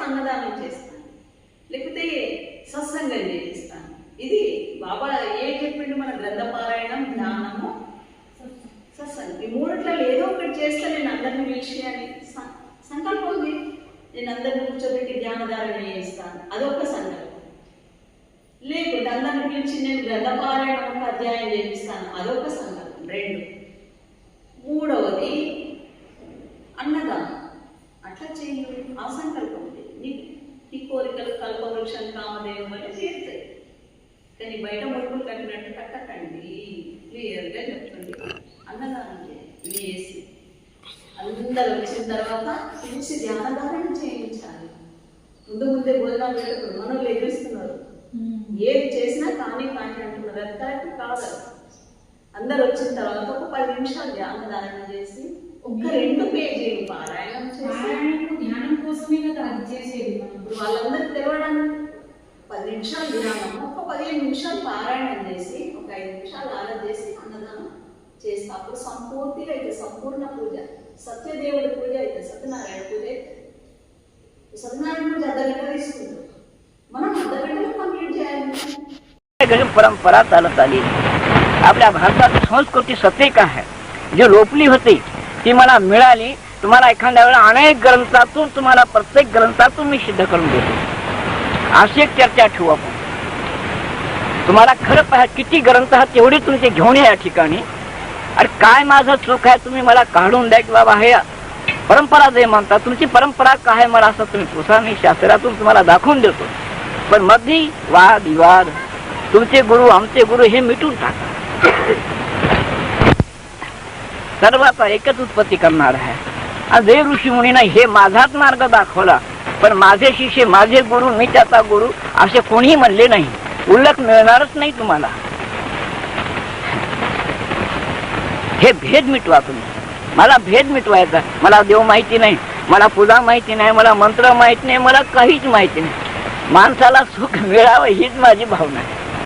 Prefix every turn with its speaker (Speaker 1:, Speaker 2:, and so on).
Speaker 1: అన్నదానం చేస్తాను, లేకపోతే సత్సంగం చేపిస్తాను. ఇది బాబా ఏ చెప్పిండు, మన గ్రంథపారాయణం, జ్ఞానము, సత్సంగం. ఈ మూడిట్లలో ఏదో ఒకటి చేస్తే నేను అందరిని పిలిచి అని సంకల్పం ఉంది. నేను అందరిని కూర్చోబెట్టి జ్ఞానధారణ చేస్తాను, అదొక సంకల్పం. లేకుంటే అందరిని పిలిచి నేను గ్రంథపారాయణం ఒక అధ్యాయం చేపిస్తాను, అదొక సంకల్పం. 2. మూడవది అన్నదానం. అట్లా చేయి, ఆ సంకల్పం ఉంది. నీ కోరికలు కల్పవృక్షం కామదేవం వల్ల తీరుతాయి. కానీ బయట ముడుపులు కట్టినట్టు కట్టకండి, క్లియర్గా చెప్తుంది. అన్నదానం చేసి అందరు వచ్చిన తర్వాత పిలిచి ధ్యానధారణ చేయించాలి. ముందే భోజనాలు పెట్టకూడదు. మనల్ని ఎదురుస్తున్నారు, ఏది చేసినా కానీ అంటున్నారు. అది కరెక్ట్ కాదు. అందరు వచ్చిన తర్వాత ఒక 10 నిమిషాలు ధ్యానధారణ చేసి ఒక 2 పేజీలు పారాయణం చేసి,
Speaker 2: ధ్యానం కోసమే కదా అది చేసేది.
Speaker 1: ఇప్పుడు వాళ్ళందరూ తెలవడానికి 10 నిమిషాలు ధ్యానం, ఒక 15 నిమిషాలు పారాయణం చేసి, ఒక 5 నిమిషాలు ఆరాధన చేసి అన్నదానం చేస్తే అప్పుడు సంపూర్తిగా అయితే సంపూర్ణ పూజ, సత్యదేవుడి పూజ అయితే, సత్యనారాయణ పూజ అయితే. సత్యనారాయణ పూజ అర్ధగంట తీసుకుంటాం, మనం అర్ధగంటలో కంప్లీట్ చేయాలి.
Speaker 3: परंपरा चालत आली. आपल्या भारताची संस्कृती सत्य आहे, जी लोपली होती ती मला मिळाली. तुम्हाला एखाद्या वेळा अनेक ग्रंथातून, तुम्हाला प्रत्येक ग्रंथातून मी सिद्ध करून देतो. अशी एक चर्चा ठेवू आपण. तुम्हाला खरं पाहिजे किती ग्रंथ आहात तेवढे तुमचे घेऊन या ठिकाणी. अरे काय माझं चूक आहे, तुम्ही मला काढून द्या की बाबा हे परंपरा जे म्हणता, तुमची परंपरा काय मला असं तुम्ही पुसा, मी शास्त्रातून तुम्हाला दाखवून देतो. पण मध्ये वाद विवाद, तुमचे गुरु आमचे गुरु हे मिटून टाका. सर्वाचा एकच उत्पत्ती करणार आहे. आणि देव ऋषी मुनींना हे माझाच मार्ग दाखवला, पण माझे शिष्य, माझे गुरु, मी त्याचा गुरु असे कोणीही म्हणले नाही. उल्लेख मिळणारच नाही तुम्हाला. हे भेद मिटवा तुम्ही. मला भेद मिटवायचा. मला देव माहिती नाही, मला पूजा माहिती नाही, मला मंत्र माहिती नाही, मला काहीच माहिती नाही. माणसाला सुख मिळावं हीच माझी भावना आहे.